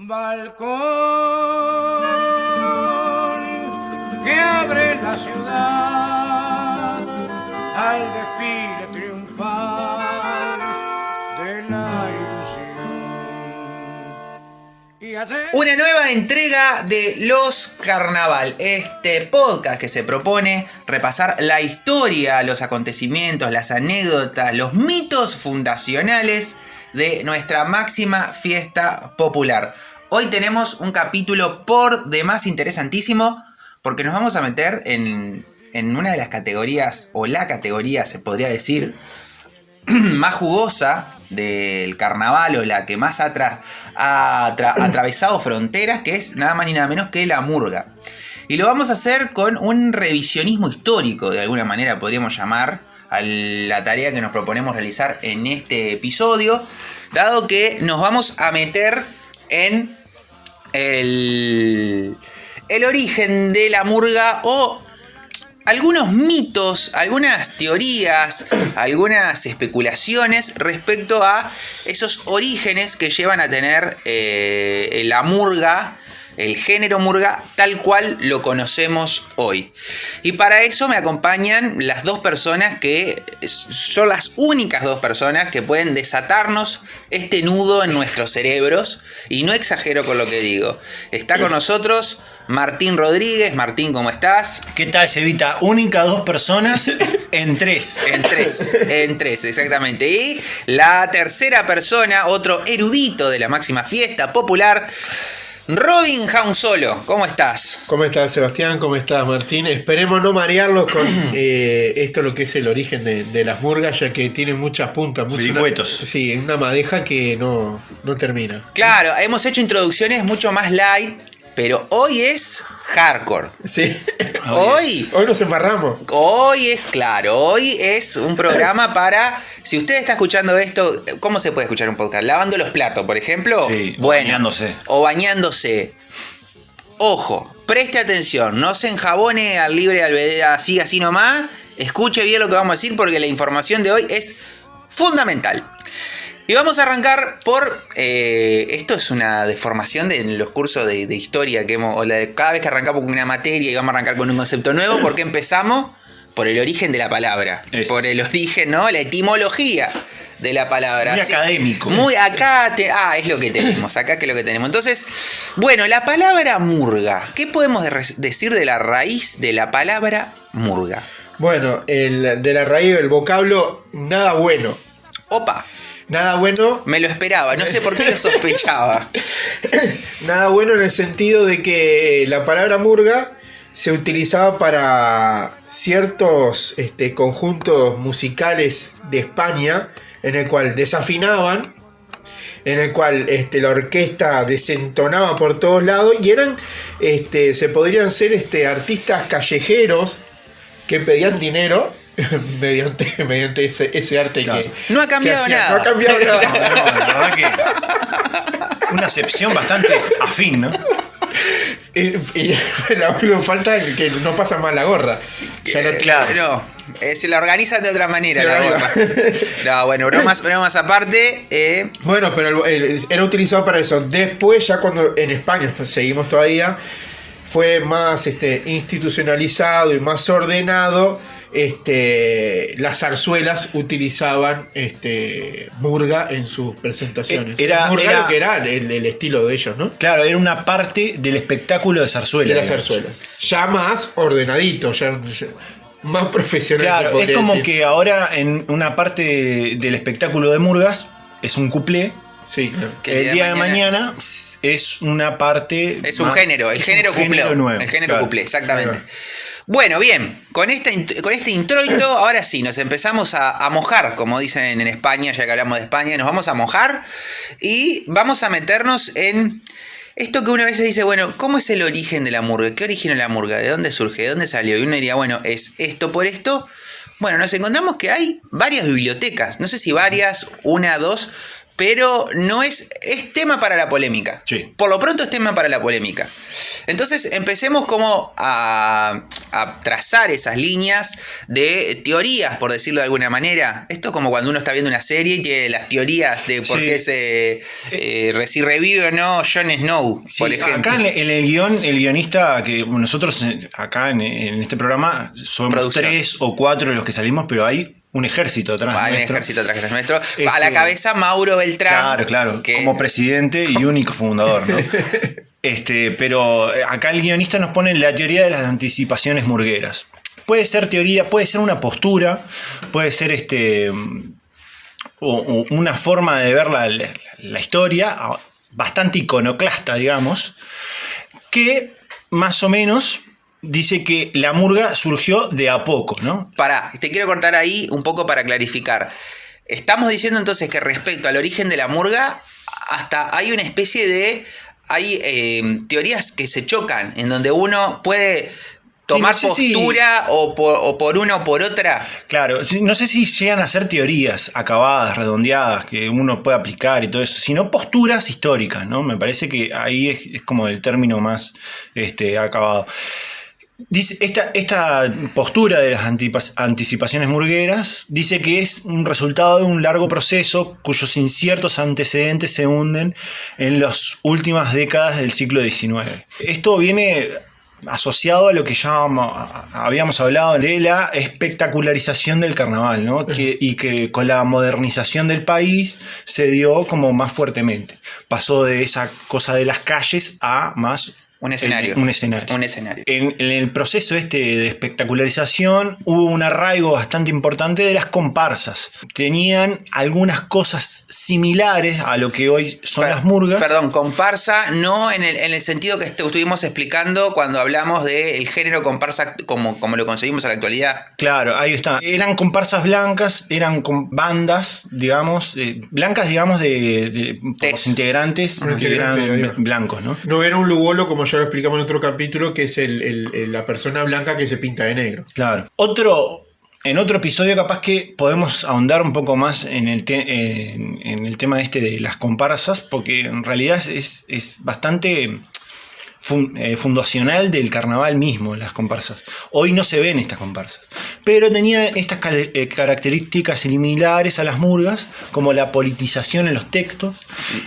balcón que abre la ciudad al desfile triunfal de la ilusión. Una nueva entrega de Los Carnaval, este podcast que se propone repasar la historia, los acontecimientos, las anécdotas, los mitos fundacionales de nuestra máxima fiesta popular. Hoy tenemos un capítulo por demás interesantísimo porque nos vamos a meter en una de las categorías, o la categoría se podría decir, más jugosa del carnaval, o la que más ha atravesado fronteras, que es nada más ni nada menos que la murga. Y lo vamos a hacer con un revisionismo histórico, de alguna manera podríamos llamar a la tarea que nos proponemos realizar en este episodio, dado que nos vamos a meter en el origen de la murga, o algunos mitos, algunas teorías, algunas especulaciones respecto a esos orígenes que llevan a tener la murga, el género murga, tal cual lo conocemos hoy. Y para eso me acompañan las dos personas que son las únicas dos personas que pueden desatarnos este nudo en nuestros cerebros. Y no exagero con lo que digo. Está con nosotros Martín Rodríguez. Martín, ¿cómo estás? ¿Qué tal, Cevita? Única dos personas en tres. En tres, exactamente. Y la tercera persona, otro erudito de la máxima fiesta popular, Robin Jaunzolo. ¿Cómo estás? ¿Cómo estás, Sebastián? ¿Cómo estás, Martín? Esperemos no marearlos con esto, lo que es el origen de las murgas, ya que tiene muchas puntas. Sí, una madeja que no termina. Claro, hemos hecho introducciones mucho más light, pero hoy es hardcore. Sí. Hoy nos embarramos. Hoy es un programa para... Si usted está escuchando esto, ¿cómo se puede escuchar un podcast? Lavando los platos, por ejemplo. Sí, bueno, bañándose. O bañándose. Ojo, preste atención, no se enjabone al libre albedrío así nomás. Escuche bien lo que vamos a decir, porque la información de hoy es fundamental. Y vamos a arrancar por... esto es una deformación de los cursos de historia que hemos... cada vez que arrancamos con una materia y vamos a arrancar con un concepto nuevo, porque empezamos por el origen de la palabra. Por el origen, ¿no? La etimología de la palabra. Muy académico. Muy acá... es lo que tenemos. Acá que es lo que tenemos. Entonces, bueno, la palabra murga. ¿Qué podemos decir de la raíz de la palabra murga? Bueno, de la raíz del vocablo, nada bueno. Opa. Nada bueno. Me lo esperaba, no sé por qué lo sospechaba. Nada bueno en el sentido de que la palabra murga se utilizaba para ciertos conjuntos musicales de España, en el cual desafinaban, en el cual la orquesta desentonaba por todos lados, y eran se podrían ser artistas callejeros que pedían dinero mediante ese arte, claro, que no ha cambiado nada. No ha cambiado nada. No, la verdad que una acepción bastante afín, ¿no? Y la única que falta es que no pasa mal la gorra. Claro. No, se la organizan de otra manera la gorra. No, bueno, bromas aparte. Bueno, pero era utilizado para eso. Después, ya cuando en España seguimos todavía, fue más institucionalizado y más ordenado. Las zarzuelas utilizaban murga en sus presentaciones. Murga lo que era el estilo de ellos, ¿no? Claro, era una parte del espectáculo de zarzuela. De las zarzuelas. Ya más ordenadito, ya más profesional. Claro, es como decir que ahora en una parte del espectáculo de murgas es un cuplé. Sí, claro. El día de mañana es una parte. Es un género, el género cuplé. El género cuplé, exactamente. Claro. Bueno, bien, con este introito, ahora sí, nos empezamos a mojar, como dicen en España, ya que hablamos de España, nos vamos a mojar y vamos a meternos en esto que uno a veces dice, bueno, ¿cómo es el origen de la murga? ¿Qué originó la murga? ¿De dónde surge? ¿De dónde salió? Y uno diría, bueno, es esto por esto. Bueno, nos encontramos que hay varias bibliotecas, no sé si varias, una, dos, pero no es tema para la polémica. Sí. Por lo pronto es tema para la polémica. Entonces empecemos como a trazar esas líneas de teorías, por decirlo de alguna manera. Esto es como cuando uno está viendo una serie y tiene las teorías de por qué si revive o no Jon Snow, Sí, por ejemplo. acá en el guión, el guionista, que nosotros acá en este programa somos Producción. 3 o 4 de los que salimos, pero hay un ejército atrás Hay un nuestro. ejército atrás nuestro. A la cabeza Mauro Beltrán. Claro, que- como presidente y único fundador, ¿no? Pero acá el guionista nos pone la teoría de las anticipaciones murgueras. Puede ser teoría, puede ser una postura, puede ser o una forma de ver la historia, bastante iconoclasta, digamos, que más o menos dice que la murga surgió de a poco, ¿no? Pará, te quiero cortar ahí un poco para clarificar. Estamos diciendo entonces que respecto al origen de la murga, hasta hay una especie de... Hay teorías que se chocan, en donde uno puede tomar no sé si- postura o por una o por otra. Claro, no sé si llegan a ser teorías acabadas, redondeadas, que uno puede aplicar y todo eso, sino posturas históricas, ¿no? Me parece que ahí es como el término más acabado. Dice, esta postura de las anticipaciones murgueras dice que es un resultado de un largo proceso cuyos inciertos antecedentes se hunden en las últimas décadas del siglo XIX. Esto viene asociado a lo que ya habíamos hablado de la espectacularización del carnaval, ¿no? Y que con la modernización del país se dio como más fuertemente. Pasó de esa cosa de las calles a más... Un escenario. Un escenario. Un escenario. En el proceso de espectacularización hubo un arraigo bastante importante de las comparsas. Tenían algunas cosas similares a lo que hoy son las murgas. Perdón, comparsa no en el sentido que estuvimos explicando cuando hablamos del género comparsa como lo concebimos a la actualidad. Claro, ahí está. Eran comparsas blancas, eran bandas, digamos, blancas, digamos, de por los integrantes que Integrante, ahí va. eran blancos, ¿no? No era un lugolo, como ya lo explicamos en otro capítulo, que es la persona blanca que se pinta de negro. Claro. En otro episodio capaz que podemos ahondar un poco más en el tema de las comparsas, porque en realidad es bastante fundacional del carnaval mismo, las comparsas. Hoy no se ven estas comparsas, pero tenían estas características similares a las murgas, como la politización en los textos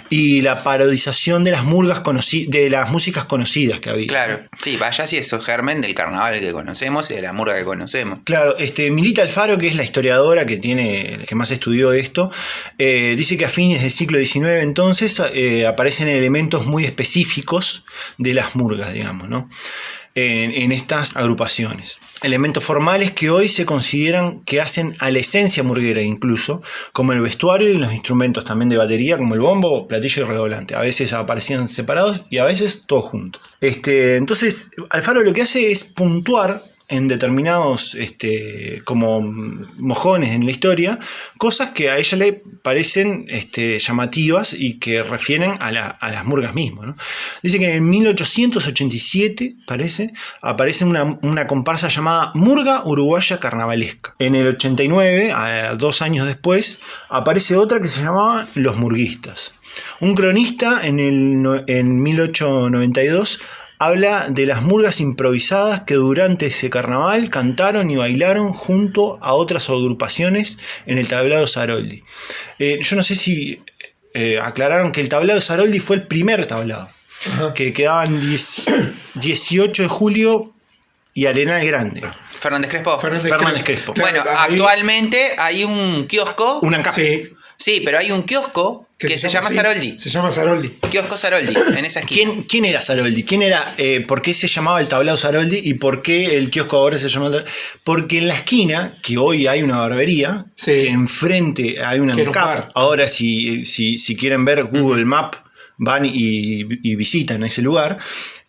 y la parodización de las murgas de las músicas conocidas que había. Claro, sí, vaya si eso es germen del carnaval que conocemos y de la murga que conocemos. Claro, Milita Alfaro, que es la historiadora que más estudió esto, dice que a fines del siglo XIX entonces aparecen elementos muy específicos de las murgas, digamos, ¿no? En estas agrupaciones. Elementos formales que hoy se consideran que hacen a la esencia murguera incluso, como el vestuario y los instrumentos también de batería, como el bombo, platillo y redoblante. A veces aparecían separados y a veces todos juntos. Entonces, Alfaro lo que hace es puntuar en determinados como mojones en la historia, cosas que a ella le parecen llamativas y que refieren a las murgas mismas, ¿no? Dice que en 1887 aparece una comparsa llamada Murga Uruguaya Carnavalesca. En el 89, 2 años después, aparece otra que se llamaba Los Murguistas. Un cronista en 1892 habla de las murgas improvisadas que durante ese carnaval cantaron y bailaron junto a otras agrupaciones en el tablado Saroldi. Yo no sé si aclararon que el tablado Saroldi fue el primer tablado, que quedaban 18 de julio y Arenal Grande. Fernández Crespo. Fernández Crespo. Bueno, Claro, ahí- actualmente hay un kiosco. Sí, Sí, pero hay un kiosco que se llama sí, Saroldi. Se llama Saroldi. Kiosco Saroldi, en esa esquina. ¿Quién era Saroldi? ¿Por qué se llamaba el tablado Saroldi y por qué el kiosco ahora se llama? Porque en la esquina, que hoy hay una barbería, Sí. que enfrente hay una Que era un Cap. bar. Ahora si quieren ver Google Map, van y visitan ese lugar.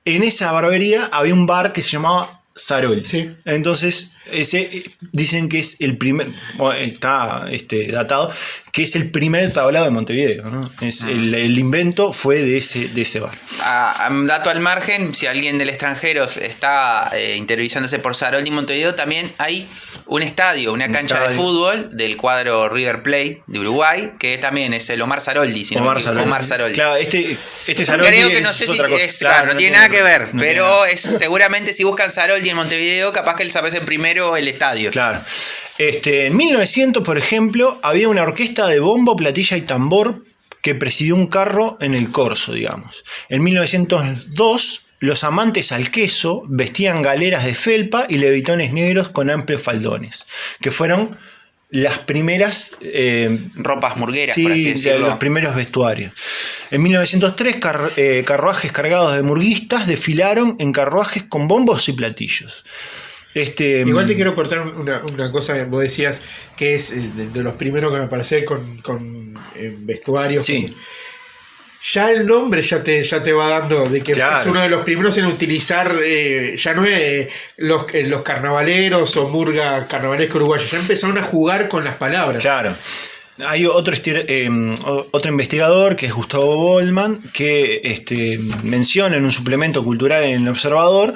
En esa barbería había un bar que se llamaba Saroldi. Sí. Entonces, dicen que es el primer, está datado, que es el primer tablado de Montevideo, ¿no? El invento fue de ese bar. Un dato al margen, si alguien del extranjero está interiorizándose por Saroldi y Montevideo, también hay un estadio, una cancha de fútbol del cuadro River Plate de Uruguay, que también es el Omar Saroldi, si no me equivoco. Omar Saroldi. Claro, este Saroldi creo que no sé si es, claro, no tiene nada que ver, pero es seguramente si buscan Saroldi en Montevideo, capaz que les aparece primero el estadio. Claro. En 1900, por ejemplo, había una orquesta de bombo, platilla y tambor que presidió un carro en el Corso, digamos. En 1902, los amantes al queso vestían galeras de felpa y levitones negros con amplios faldones, que fueron las primeras ropas murgueras, sí, por así decirlo. Los primeros vestuarios. En 1903, carruajes cargados de murguistas desfilaron en carruajes con bombos y platillos. Igual te quiero cortar una cosa, vos decías que es de los primeros que me aparece con vestuarios. Sí. Ya el nombre ya te va dando de que claro. Es uno de los primeros en utilizar, ya no es los carnavaleros o murga carnavalesca uruguaya, ya empezaron a jugar con las palabras. Claro. Hay otro investigador que es Gustavo Bollman que menciona en un suplemento cultural en El Observador.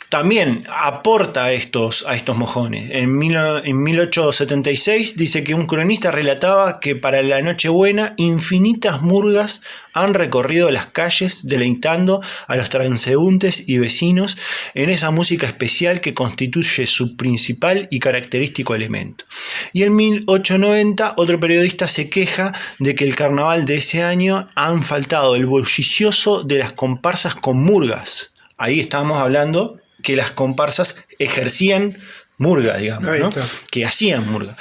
También aporta a estos mojones. En 1876 dice que un cronista relataba que para la Nochebuena infinitas murgas han recorrido las calles deleitando a los transeúntes y vecinos en esa música especial que constituye su principal y característico elemento. Y en 1890 otro periodista se queja de que el carnaval de ese año han faltado el bullicioso de las comparsas con murgas. Ahí estábamos hablando que las comparsas ejercían murga, digamos, ¿no? Que hacían murga,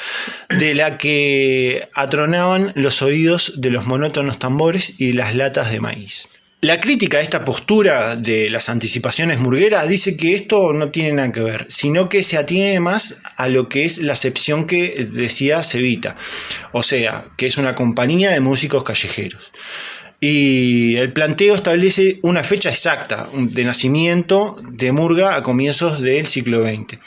de la que atronaban los oídos de los monótonos tambores y las latas de maíz. La crítica a esta postura de las anticipaciones murgueras dice que esto no tiene nada que ver, sino que se atiene más a lo que es la acepción que decía Cevita, o sea, que es una compañía de músicos callejeros. Y el planteo establece una fecha exacta de nacimiento de murga a comienzos del siglo XX.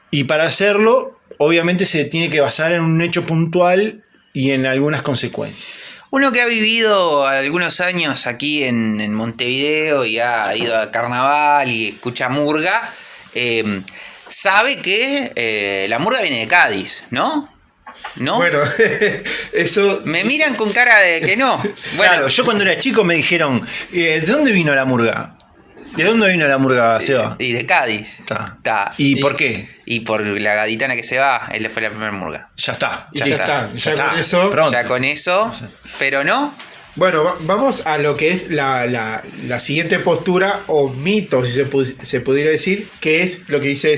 Y para hacerlo, obviamente se tiene que basar en un hecho puntual y en algunas consecuencias. Uno que ha vivido algunos años aquí en Montevideo y ha ido a carnaval y escucha murga, sabe que la murga viene de Cádiz, ¿no? ¿No? Bueno, eso... Me miran con cara de que no. Bueno, claro, yo cuando era chico me dijeron, ¿de dónde vino la murga? ¿De dónde vino la murga, Seba? Y de Cádiz. Está. ¿Y por qué? Y por la gaditana que se va, él fue la primera murga. Ya está. Ya está. Con eso... Pronto. Ya con eso, pero no... Bueno, vamos a lo que es la siguiente postura o mito, si se pudiera decir, que es lo que dice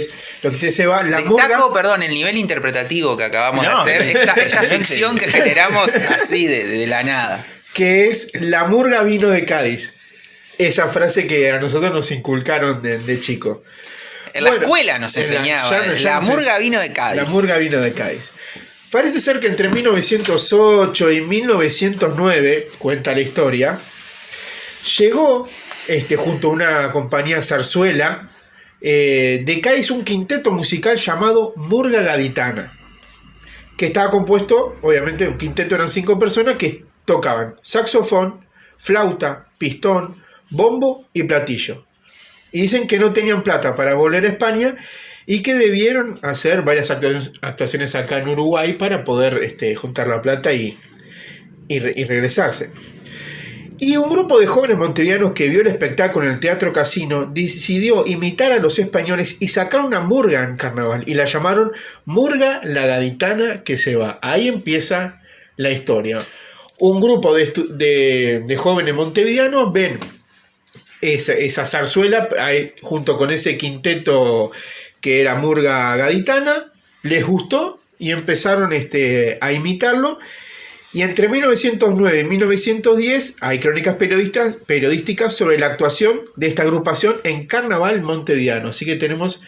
Seba, la murga. Destaco, perdón, el nivel interpretativo que acabamos de hacer, esta ficción que generamos así de la nada. Que es la murga vino de Cádiz. Esa frase que a nosotros nos inculcaron de chico. En la escuela nos enseñaba. La murga vino de Cádiz. La murga vino de Cádiz. Parece ser que entre 1908 y 1909, cuenta la historia, llegó junto a una compañía zarzuela de Cádiz un quinteto musical llamado Murga Gaditana, que estaba compuesto, obviamente un quinteto eran 5 personas que tocaban saxofón, flauta, pistón, bombo y platillo. Y dicen que no tenían plata para volver a España y que debieron hacer varias actuaciones acá en Uruguay para poder juntar la plata y regresarse. Y un grupo de jóvenes montevideanos que vio el espectáculo en el Teatro Casino decidió imitar a los españoles y sacar una murga en carnaval y la llamaron Murga la Gaditana que se va. Ahí empieza la historia. Un grupo de jóvenes montevideanos ven esa zarzuela junto con ese quinteto que era Murga Gaditana, les gustó y empezaron a imitarlo. Y entre 1909 y 1910 hay crónicas periodísticas sobre la actuación de esta agrupación en Carnaval montevideano. Así que tenemos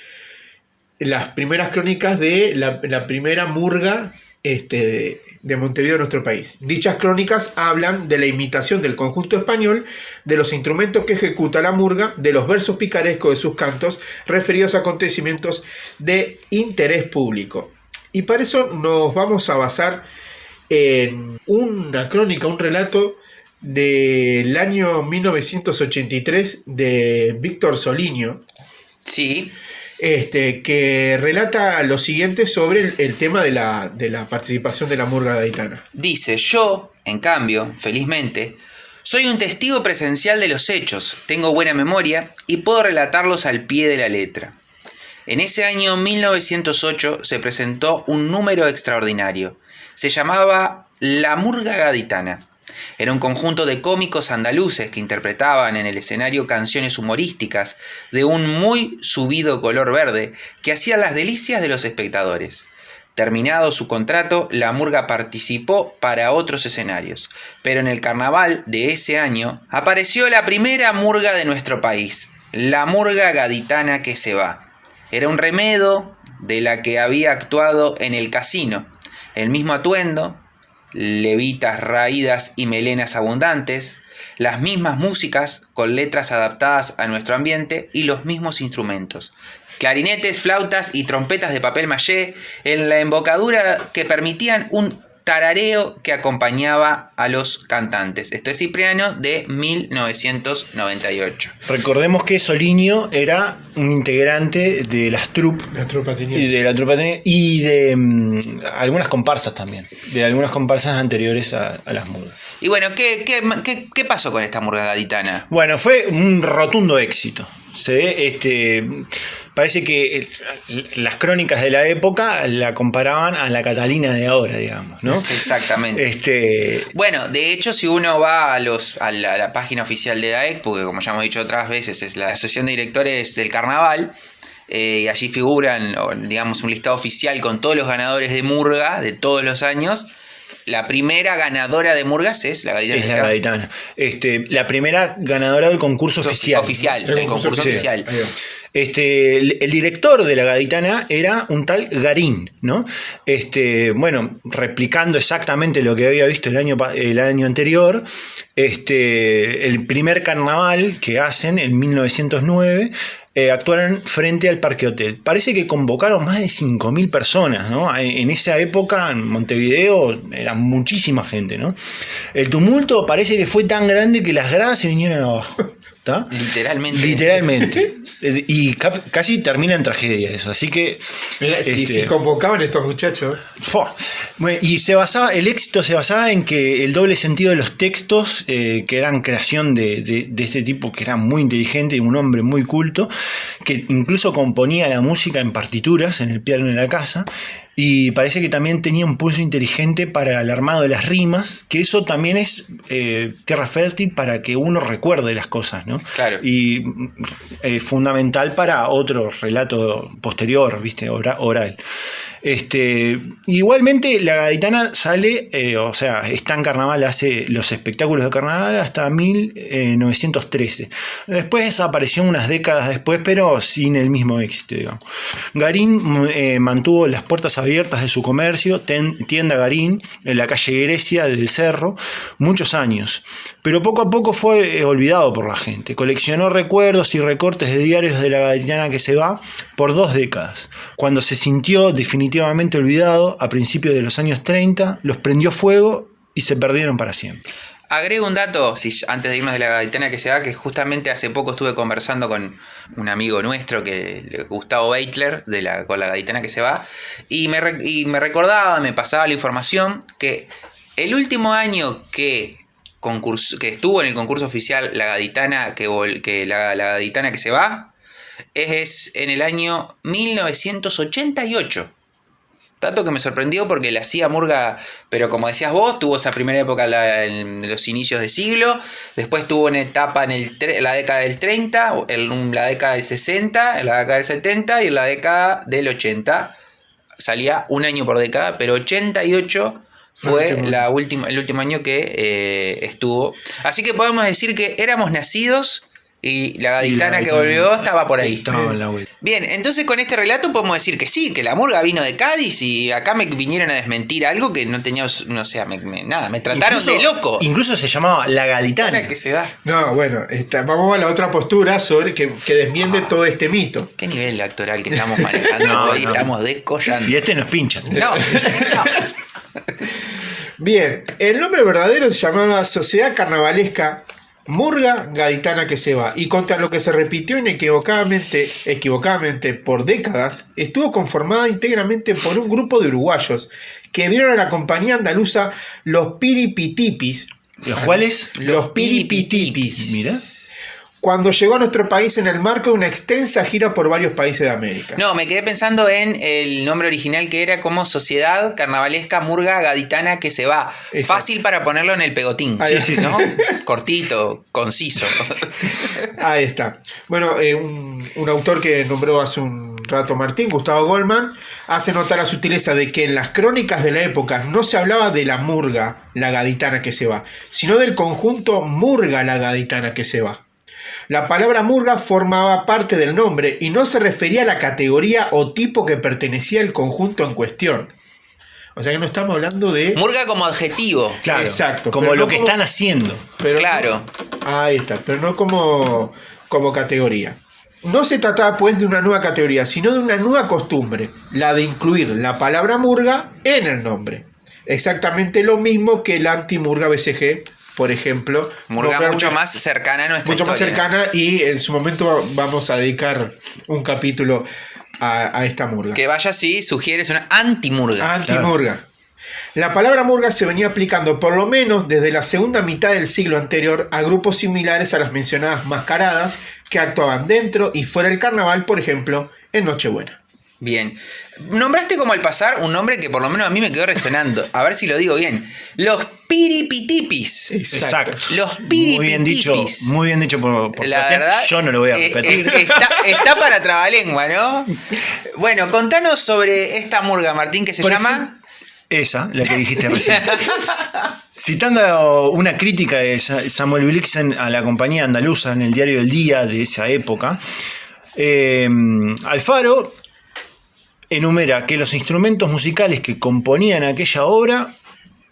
las primeras crónicas de la primera murga de Montevideo, nuestro país. Dichas crónicas hablan de la imitación del conjunto español, de los instrumentos que ejecuta la murga, de los versos picarescos de sus cantos referidos a acontecimientos de interés público. Y para eso nos vamos a basar en una crónica, un relato del año 1983 de Víctor Soliño. Sí. que relata lo siguiente sobre el tema de la participación de la murga gaditana. Dice: yo, en cambio, felizmente, soy un testigo presencial de los hechos, tengo buena memoria y puedo relatarlos al pie de la letra. En ese año 1908 se presentó un número extraordinario. Se llamaba La Murga Gaditana. Era un conjunto de cómicos andaluces que interpretaban en el escenario canciones humorísticas de un muy subido color verde que hacían las delicias de los espectadores. Terminado su contrato, la murga participó para otros escenarios, pero en el carnaval de ese año apareció la primera murga de nuestro país, la Murga Gaditana que se va. Era un remedo de la que había actuado en el casino, el mismo atuendo, levitas raídas y melenas abundantes, las mismas músicas con letras adaptadas a nuestro ambiente y los mismos instrumentos. Clarinetes, flautas y trompetas de papel maché en la embocadura que permitían un tarareo que acompañaba a los cantantes. Esto es Cipriano de 1998. Recordemos que Soliño era un integrante de las troupes y de algunas comparsas también, de algunas comparsas anteriores a las murgas. Y bueno, ¿qué pasó con esta murga gaditana? Bueno, fue un rotundo éxito. Parece que las crónicas de la época la comparaban a la Catalina de ahora, digamos, ¿no? Exactamente. Bueno, de hecho, si uno va a la página oficial de DAEC, porque como ya hemos dicho otras veces, es la Asociación de Directores del Carnaval, y allí figuran, digamos, un listado oficial con todos los ganadores de murga de todos los años. La primera ganadora de murgas es la Gaditana. Es la Gaditana. La primera ganadora del concurso oficial. Del concurso oficial. El director de la Gaditana era un tal Garín, ¿no? Bueno, replicando exactamente lo que había visto el año anterior, el primer carnaval que hacen en 1909. Actuaron frente al Parque Hotel. Parece que convocaron más de 5.000 personas, ¿no? En esa época, en Montevideo, era muchísima gente, ¿no? El tumulto parece que fue tan grande que las gradas se vinieron abajo. ¿Está? Literalmente. Y casi termina en tragedia eso. Así que. Mira, si convocaban estos muchachos. Bueno, y el éxito se basaba en que el doble sentido de los textos, que eran creación de este tipo que era muy inteligente y un hombre muy culto, que incluso componía la música en partituras en el piano de la casa. Y parece que también tenía un pulso inteligente para el armado de las rimas, que eso también es tierra fértil para que uno recuerde las cosas, ¿no? Claro. Y fundamental para otro relato posterior, ¿viste? Oral. Igualmente la Gaditana sale, está en carnaval, hace los espectáculos de carnaval hasta 1913. Después desapareció unas décadas después, pero sin el mismo éxito, digamos. Garín mantuvo las puertas abiertas de su comercio, tienda Garín, en la calle Grecia del Cerro, muchos años. Pero poco a poco fue olvidado por la gente. Coleccionó recuerdos y recortes de diarios de la Gaditana que se va por 2 décadas. Cuando se sintió definitivamente olvidado, a principios de los años 30, los prendió fuego y se perdieron para siempre. Agrego un dato, antes de irnos de la Gaditana que se va, que justamente hace poco estuve conversando con un amigo nuestro, Gustavo Beitler, con la Gaditana que se va, y me recordaba, me pasaba la información que el último año que estuvo en el concurso oficial la Gaditana la Gaditana que se va es en el año 1988. Dato que me sorprendió porque la hacía murga, pero como decías vos, tuvo esa primera época en los inicios de siglo, después tuvo una etapa en la década del 30, en la década del 60, en la década del 70 y en la década del 80. Salía un año por década, pero 88 fue el último año que estuvo. Así que podemos decir que éramos nacidos y la Gaditana que volvió estaba por ahí. Estaba en la web. Bien, entonces con este relato podemos decir que sí, que la murga vino de Cádiz y acá me vinieron a desmentir algo que no tenía, no sé, me trataron de loco. Incluso se llamaba la Gaditana. Que se va. No, bueno, vamos a la otra postura sobre que desmiente todo este mito. Qué nivel actoral que estamos manejando hoy, estamos descollando. Y nos pincha. No. Bien, el nombre verdadero se llamaba Sociedad Carnavalesca Murga gaditana que se va. Y contra lo que se repitió equivocadamente por décadas, estuvo conformada íntegramente por un grupo de uruguayos que vieron a la compañía andaluza Los Piripitipis. ¿Los cuales? Los Piripitipis. Mira. Cuando llegó a nuestro país en el marco de una extensa gira por varios países de América. No, me quedé pensando en el nombre original que era como Sociedad Carnavalesca Murga Gaditana que se va. Exacto. Fácil para ponerlo en el pegotín. Sí, ¿no? Cortito, conciso. Ahí está. Bueno, un autor que nombró hace un rato Martín, Gustavo Goldman, hace notar la sutileza de que en las crónicas de la época no se hablaba de la murga, la gaditana que se va, sino del conjunto murga, la gaditana que se va. La palabra murga formaba parte del nombre y no se refería a la categoría o tipo que pertenecía al conjunto en cuestión. O sea que no estamos hablando de... Murga como adjetivo. Claro. Exacto. Como pero lo no que están haciendo. pero Claro. ahí está, pero no como categoría. No se trataba pues de una nueva categoría, sino de una nueva costumbre, la de incluir la palabra murga en el nombre. Exactamente lo mismo que el anti-murga BCG, por ejemplo. Murga nombrar mucho una- más cercana a nuestra mucho más historia. cercana, y en su momento vamos a dedicar un capítulo a esta murga. Que vaya si sugieres una anti-murga. Antimurga. La palabra murga se venía aplicando por lo menos desde la segunda mitad del siglo anterior a grupos similares a las mencionadas mascaradas que actuaban dentro y fuera del carnaval, por ejemplo, en Nochebuena. Bien. Nombraste como al pasar un nombre que por lo menos a mí me quedó resonando. A ver si lo digo bien. Los Piripitipis. Exacto. Los Muy bien dicho, Piripitipis. muy bien dicho por La Sebastián. verdad, Yo no lo voy a repetir. Está para trabalengua, ¿no? Bueno, contanos sobre esta murga, Martín, que se llama... Esa, la que dijiste recién. Citando una crítica de Samuel Blixen a la compañía andaluza en el diario El Día de esa época, Alfaro enumera que los instrumentos musicales que componían aquella obra,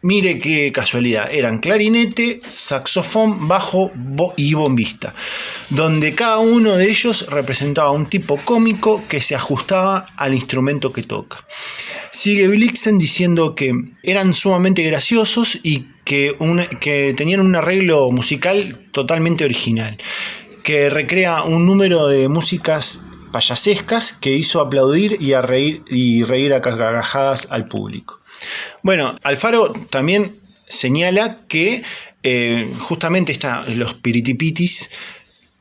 mire qué casualidad, eran clarinete, saxofón, bajo y bombista, donde cada uno de ellos representaba un tipo cómico que se ajustaba al instrumento que toca. Sigue Blixen diciendo que eran sumamente graciosos y que tenían un arreglo musical totalmente original, que recrea un número de músicas payasescas que hizo aplaudir y reír a carcajadas al público. Bueno, Alfaro también señala que justamente los Piritipitis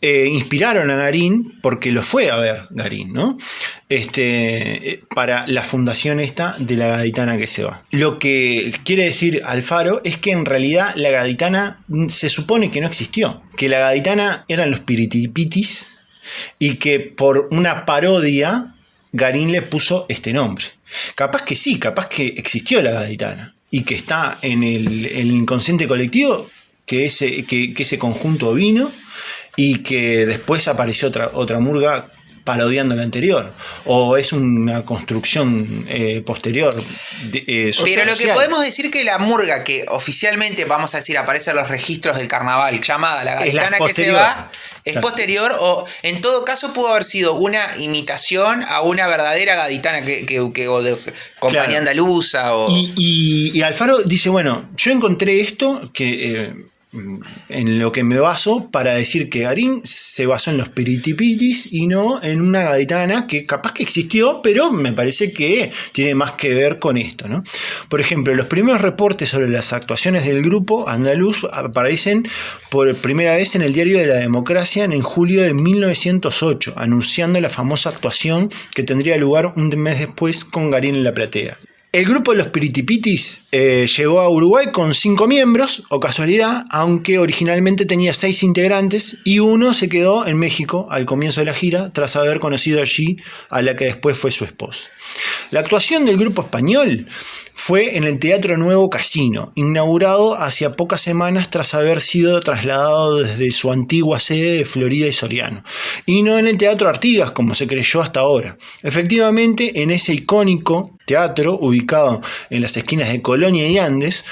inspiraron a Garín, porque lo fue a ver Garín, ¿no? Para la fundación esta de la gaditana que se va. Lo que quiere decir Alfaro es que en realidad la gaditana se supone que no existió, que la gaditana eran los Piritipitis y que por una parodia Garín le puso este nombre. Capaz que sí, capaz que existió la gaditana y que está en el inconsciente colectivo, que ese conjunto vino y que después apareció otra murga parodiando la anterior, o es una construcción posterior. Pero lo que podemos decir que la murga que oficialmente, vamos a decir, aparece en los registros del carnaval, llamada la gaditana que se va, es posterior, o en todo caso pudo haber sido una imitación a una verdadera gaditana o de compañía Claro. andaluza. Y Alfaro dice, bueno, yo encontré esto que en lo que me baso para decir que Garín se basó en los Piritipitis y no en una gaditana que capaz que existió, pero me parece que tiene más que ver con esto, ¿no? Por ejemplo, los primeros reportes sobre las actuaciones del grupo andaluz aparecen por primera vez en el Diario de la Democracia en julio de 1908, anunciando la famosa actuación que tendría lugar un mes después con Garín en la platea. El grupo de los Piritipitis llegó a Uruguay con 5 miembros, o casualidad, aunque originalmente tenía 6 integrantes y uno se quedó en México al comienzo de la gira tras haber conocido allí a la que después fue su esposa. La actuación del grupo español fue en el Teatro Nuevo Casino, inaugurado hacía pocas semanas tras haber sido trasladado desde su antigua sede de Florida y Soriano, y no en el Teatro Artigas como se creyó hasta ahora. Efectivamente, en ese icónico teatro ubicado en las esquinas de Colonia y Andes,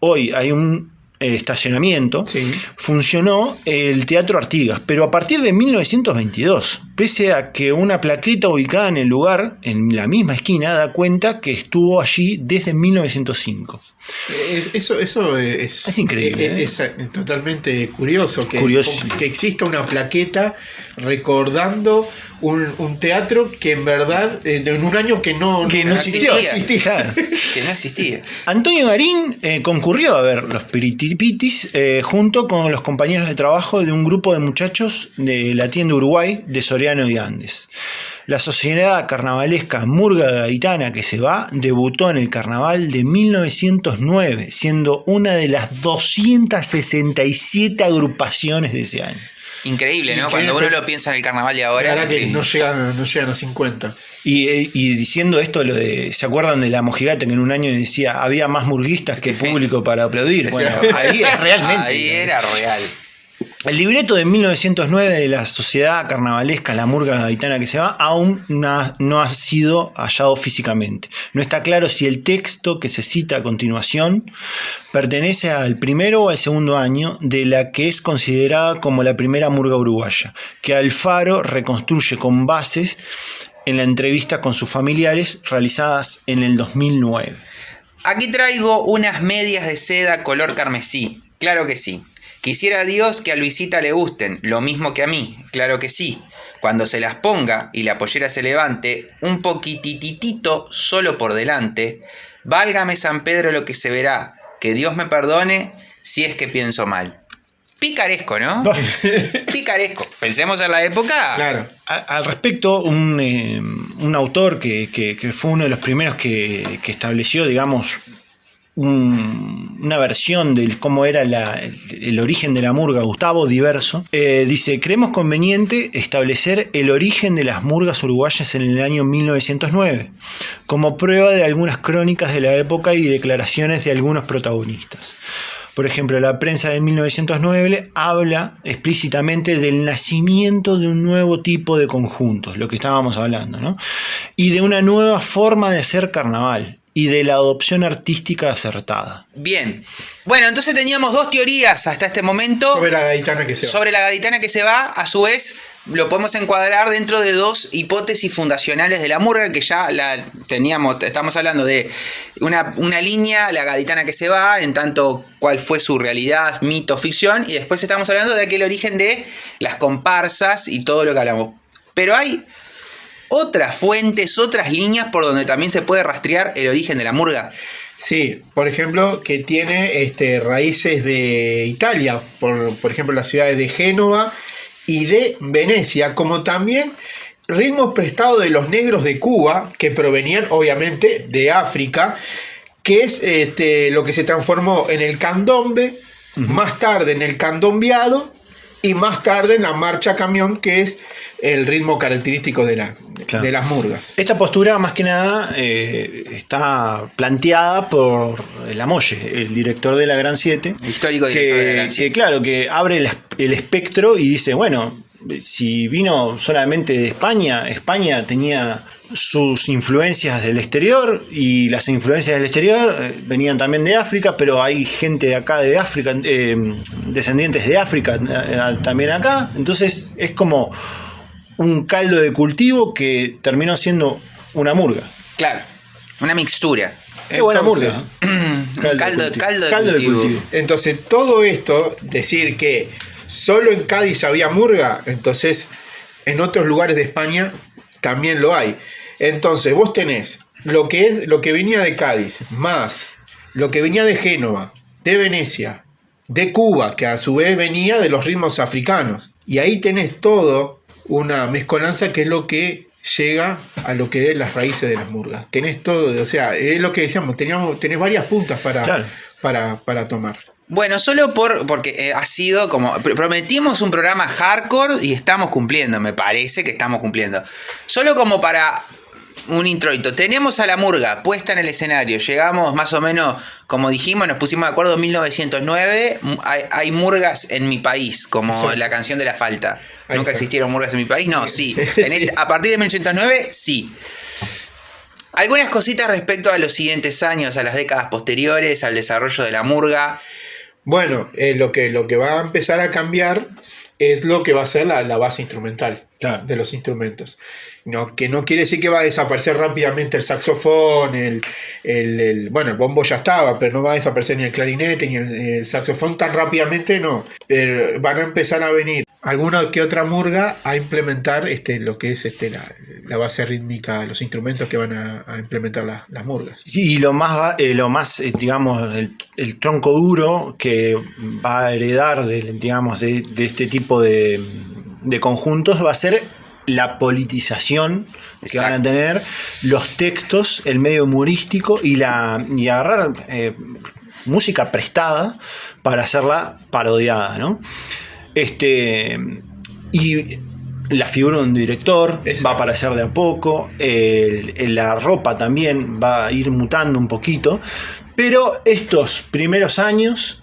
hoy hay un estacionamiento, Sí. funcionó el Teatro Artigas, pero a partir de 1922, pese a que una plaqueta ubicada en el lugar, en la misma esquina, da cuenta que estuvo allí desde 1905. Eso es increíble, Es totalmente curioso Curiosísimo. que exista una plaqueta recordando un teatro que en verdad en un año que no existía. Claro. Que no existía. Antonio Garín concurrió a ver los Piritipitis junto con los compañeros de trabajo de un grupo de muchachos de la tienda Uruguay de Soriano y Andes. La sociedad carnavalesca Murga Gaditana que se va debutó en el carnaval de 1909, siendo una de las 267 agrupaciones de ese año. Increíble, ¿no? Increíble. Cuando uno lo piensa en el carnaval de La ahora. verdad que increíble. no llegan a 50. Y diciendo esto, lo de, ¿se acuerdan de la mojigata que en un año decía había más murguistas que público para aplaudir? Bueno, ahí es realmente. Ahí era real. El libreto de 1909 de la sociedad carnavalesca La Murga Gaditana que se va aún no ha sido hallado físicamente. No está claro si el texto que se cita a continuación pertenece al primero o al segundo año de la que es considerada como la primera murga uruguaya, que Alfaro reconstruye con bases en la entrevista con sus familiares realizadas en el 2009. Aquí traigo unas medias de seda color carmesí. Claro que sí. Quisiera Dios que a Luisita le gusten, lo mismo que a mí. Claro que sí. Cuando se las ponga y la pollera se levante, un poquititito solo por delante, válgame San Pedro lo que se verá. Que Dios me perdone si es que pienso mal. Picaresco, ¿no? Picaresco. Pensemos en la época. Claro. Al respecto, un autor que fue uno de los primeros que estableció, digamos, una versión de cómo era el origen de la murga, Gustavo Diverso, dice: creemos conveniente establecer el origen de las murgas uruguayas en el año 1909, como prueba de algunas crónicas de la época y declaraciones de algunos protagonistas. Por ejemplo, la prensa de 1909 habla explícitamente del nacimiento de un nuevo tipo de conjuntos, lo que estábamos hablando, ¿no? Y de una nueva forma de hacer carnaval y de la adopción artística acertada. Bien. Bueno, entonces teníamos dos teorías hasta este momento. Sobre la gaditana que se va. Sobre la gaditana que se va, a su vez lo podemos encuadrar dentro de dos hipótesis fundacionales de la murga que ya la teníamos. Estamos hablando de una línea, la gaditana que se va, en tanto cuál fue su realidad, mito, ficción, y después estamos hablando de aquel origen de las comparsas y todo lo que hablamos. Pero hay otras fuentes, otras líneas por donde también se puede rastrear el origen de la murga. Sí, por ejemplo, que tiene raíces de Italia, por ejemplo, las ciudades de Génova y de Venecia, como también ritmos prestados de los negros de Cuba, que provenían obviamente de África, que es lo que se transformó en el candombe, más tarde en el candombeado y más tarde en la marcha camión, que es el ritmo característico de las murgas. Esta postura, más que nada, está planteada por Lamolle, el director de la Gran 7. Histórico director de la Gran 7. Que, claro, que abre el espectro y dice, bueno, si vino solamente de España, España tenía sus influencias del exterior y las influencias del exterior venían también de África, pero hay gente de acá de África, descendientes de África también acá, entonces es como un caldo de cultivo que terminó siendo una murga. Claro, una mixtura. Qué buena murga. Caldo de Caldo de cultivo. cultivo. Entonces, todo esto, decir que solo en Cádiz había murga, entonces en otros lugares de España también lo hay. Entonces, vos tenés lo que venía de Cádiz, más lo que venía de Génova, de Venecia, de Cuba, que a su vez venía de los ritmos africanos. Y ahí tenés todo una mezcolanza que es lo que llega a lo que es las raíces de las murgas. Tenés todo, o sea, es lo que decíamos, tenés varias puntas para tomar. Bueno, solo porque ha sido como... Prometimos un programa hardcore y estamos cumpliendo, me parece que estamos cumpliendo. Solo como para un introito. Tenemos a la murga puesta en el escenario. Llegamos más o menos, como dijimos, nos pusimos de acuerdo en 1909. Hay murgas en mi país, como sí. La canción de la falta. Ahí ¿Nunca está. existieron murgas en mi país? No, sí. Sí. A partir de 1809, sí. Algunas cositas respecto a los siguientes años, a las décadas posteriores, al desarrollo de la murga. Bueno, lo que va a empezar a cambiar es lo que va a ser la base instrumental de los instrumentos. Que no quiere decir que va a desaparecer rápidamente el saxofón, bueno, el bombo ya estaba, pero no va a desaparecer ni el clarinete ni el saxofón tan rápidamente, no. Van a empezar a venir alguna que otra murga a implementar lo que es la base rítmica, los instrumentos que van a implementar las murgas. Sí, y lo más digamos, el tronco duro que va a heredar digamos, de este tipo de conjuntos va a ser la politización que van a tener los textos, el medio humorístico y agarrar música prestada para hacerla parodiada, ¿no? Y la figura de un director va a aparecer de a poco, la ropa también va a ir mutando un poquito, pero estos primeros años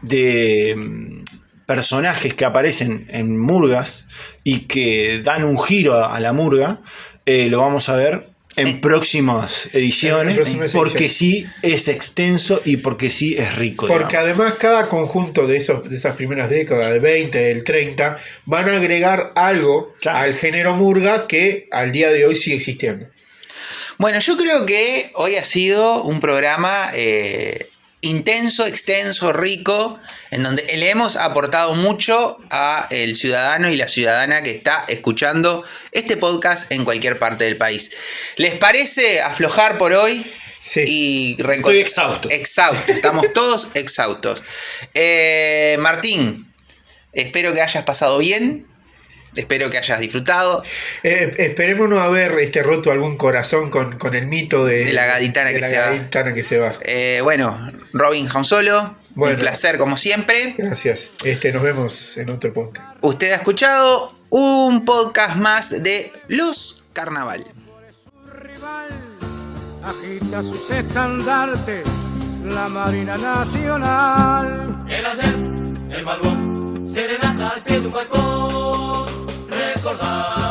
de personajes que aparecen en murgas y que dan un giro a la murga, lo vamos a ver en próximas ediciones, porque sí es extenso y porque sí es rico. Porque además cada conjunto de esas primeras décadas, del 20, del 30, van a agregar algo al género murga que al día de hoy sigue existiendo. Bueno, yo creo que hoy ha sido un programa intenso, extenso, rico, en donde le hemos aportado mucho a el ciudadano y la ciudadana que está escuchando este podcast en cualquier parte del país. ¿Les parece aflojar por hoy? Sí. Estoy exhausto. Exhausto, estamos todos exhaustos. Martín, espero que hayas pasado bien. Espero que hayas disfrutado. Esperemos no haber roto algún corazón con el mito de la gaditana que se va. Bueno, Robin Hansolo, un placer como siempre. Gracias. Nos vemos en otro podcast. Usted ha escuchado un podcast más de Los Carnaval. Agita sus estandartes la Marina Nacional. El ayer, el balbón, serenata al pie de un balcón. Recordar